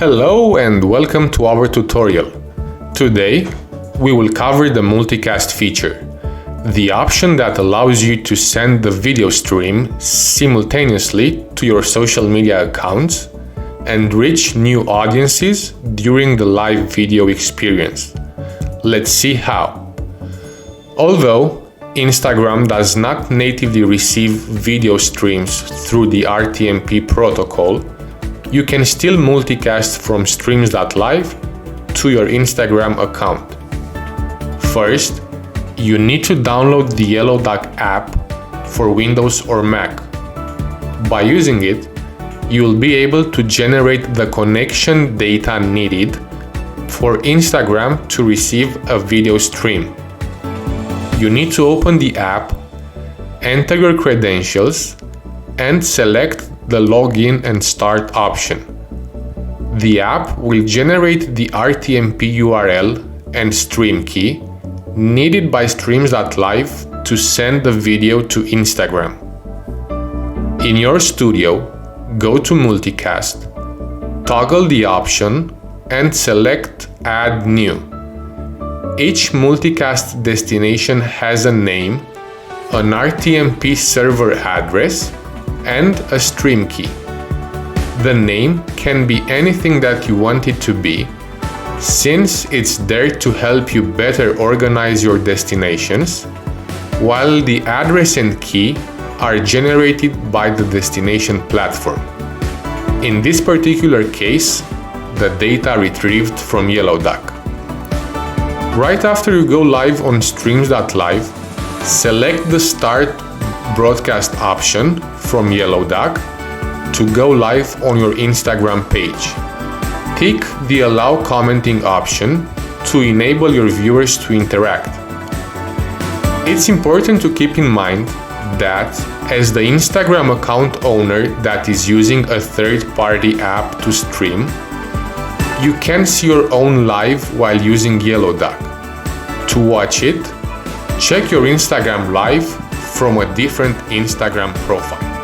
Hello and welcome to our tutorial. Today, we will cover the multicast feature, the option that allows you to send the video stream simultaneously to your social media accounts and reach new audiences during the live video experience. Let's see how. Although Instagram does not natively receive video streams through the RTMP protocol, you can still multicast from streams.live to your Instagram account. First, you need to download the Yellow Duck app for Windows or Mac. By using it, you will be able to generate the connection data needed for Instagram to receive a video stream. You need to open the app, enter your credentials, and select the login and start option. The app will generate the RTMP URL and stream key needed by streams.live to send the video to Instagram. In your studio, go to Multicast, toggle the option and select Add New. Each multicast destination has a name, an RTMP server address, and a stream key. The name can be anything that you want it to be, since it's there to help you better organize your destinations, while the address and key are generated by the destination platform. In this particular case, the data retrieved from Yellow Duck. Right after you go live on streams.live, select the Start Broadcast option from Yellow Duck to go live on your Instagram page. Tick the Allow Commenting option to enable your viewers to interact. It's important to keep in mind that as the Instagram account owner that is using a third-party app to stream, you can see your own live while using Yellow Duck. To watch it, check your Instagram live from a different Instagram profile.